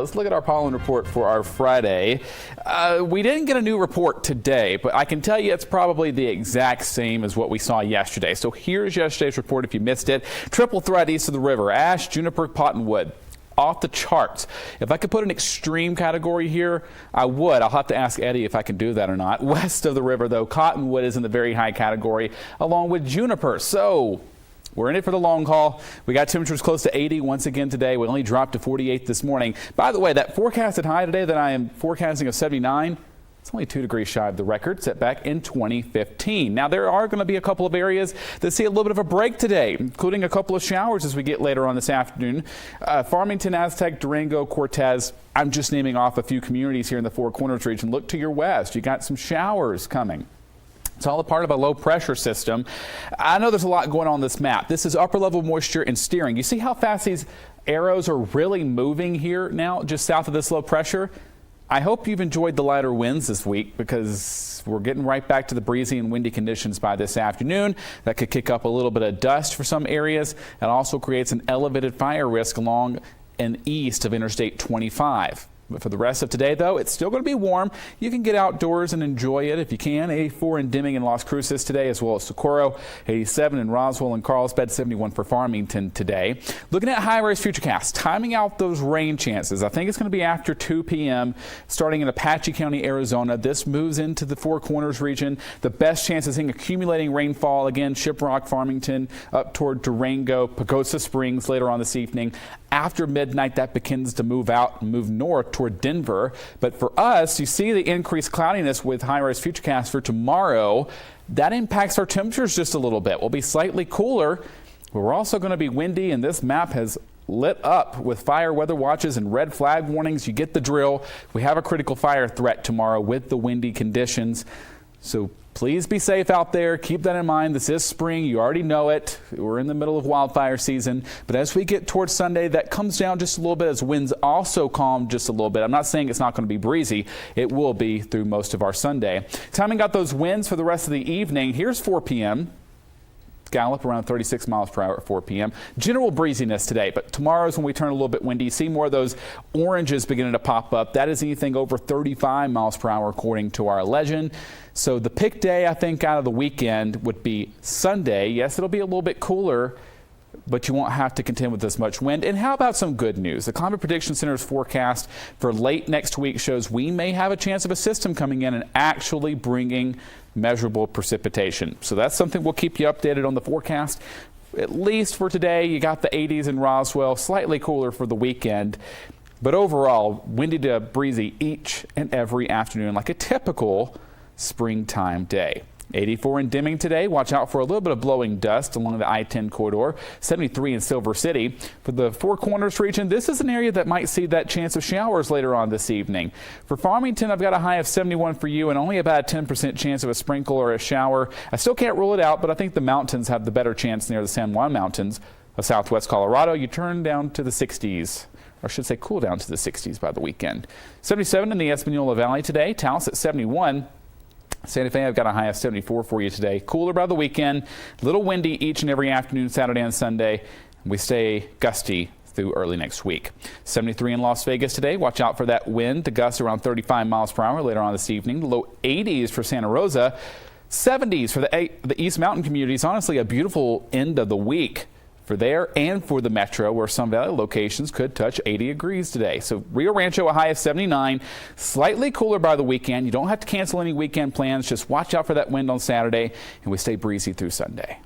Let's look at our pollen report for our Friday. We didn't get a new report today, but I can tell you it's probably the exact same as what we saw yesterday. So here's yesterday's report if you missed it. Triple threat east of the river, ash, juniper, cottonwood. Off the charts. If I could put an extreme category here, I would. I'll have to ask Eddie if I can do that or not. West of the river, though, cottonwood is in the very high category, along with juniper. So we're in it for the long haul. We got temperatures close to 80 once again today. We only dropped to 48 this morning. By the way, that forecasted high today that I am forecasting of 79, it's only 2 degrees shy of the record set back in 2015. Now, there are going to be a couple of areas that see a little bit of a break today, including a couple of showers as we get later on this afternoon. Farmington, Aztec, Durango, Cortez. I'm just naming off a few communities here in the Four Corners region. Look to your west. You got some showers coming. It's all a part of a low pressure system. I know there's a lot going on this map. This is upper level moisture and steering. You see how fast these arrows are really moving here now, just south of this low pressure? I hope you've enjoyed the lighter winds this week because we're getting right back to the breezy and windy conditions by this afternoon. That could kick up a little bit of dust for some areas. It also creates an elevated fire risk along and east of Interstate 25. But for the rest of today, though, it's still going to be warm. You can get outdoors and enjoy it if you can. 84 in Deming and Las Cruces today, as well as Socorro. 87 in Roswell and Carlsbad. 71 for Farmington today. Looking at high-rise futurecast, timing out those rain chances. I think it's going to be after 2 p.m. starting in Apache County, Arizona. This moves into the Four Corners region. The best chance of seeing accumulating rainfall again, Shiprock, Farmington, up toward Durango, Pagosa Springs later on this evening. After midnight, that begins to move out and move north toward Denver. But for us, you see the increased cloudiness with high-rise futurecast for tomorrow. That impacts our temperatures just a little bit. We'll be slightly cooler, but we're also going to be windy, and this map has lit up with fire weather watches and red flag warnings. You get the drill. We have a critical fire threat tomorrow with the windy conditions. So please be safe out there. Keep that in mind. This is spring. You already know it. We're in the middle of wildfire season. But as we get towards Sunday, that comes down just a little bit as winds also calm just a little bit. I'm not saying it's not going to be breezy. It will be through most of our Sunday. Timing out those winds for the rest of the evening. Here's 4 p.m. Gallop around 36 miles per hour at 4 p.m. General breeziness today, but tomorrow's when we turn a little bit windy. See more of those oranges beginning to pop up. That is anything over 35 miles per hour according to our legend. So the pick day, I think, out of the weekend would be Sunday. Yes, it'll be a little bit cooler, but you won't have to contend with as much wind. And how about some good news? The Climate Prediction Center's forecast for late next week shows we may have a chance of a system coming in and actually bringing measurable precipitation. So that's something we'll keep you updated on the forecast. At least for today, you got the 80s in Roswell, slightly cooler for the weekend. But overall, windy to breezy each and every afternoon, like a typical springtime day. 84 in Deming today. Watch out for a little bit of blowing dust along the I-10 corridor. 73 in Silver City. For the Four Corners region, this is an area that might see that chance of showers later on this evening. For Farmington, I've got a high of 71 for you and only about a 10% chance of a sprinkle or a shower. I still can't rule it out, but I think the mountains have the better chance near the San Juan Mountains of southwest Colorado. You turn down to the 60s. Or I should say cool down to the 60s by the weekend. 77 in the Espanola Valley today. Taos at 71. Santa Fe, I've got a high of 74 for you today. Cooler by the weekend. A little windy each and every afternoon, Saturday and Sunday. We stay gusty through early next week. 73 in Las Vegas today. Watch out for that wind to gust around 35 miles per hour later on this evening. Low 80s for Santa Rosa. 70s for the East Mountain communities. Honestly, a beautiful end of the week for there and for the metro, where some valley locations could touch 80 degrees today. So Rio Rancho, a high of 79, slightly cooler by the weekend. You don't have to cancel any weekend plans. Just watch out for that wind on Saturday, and we stay breezy through Sunday.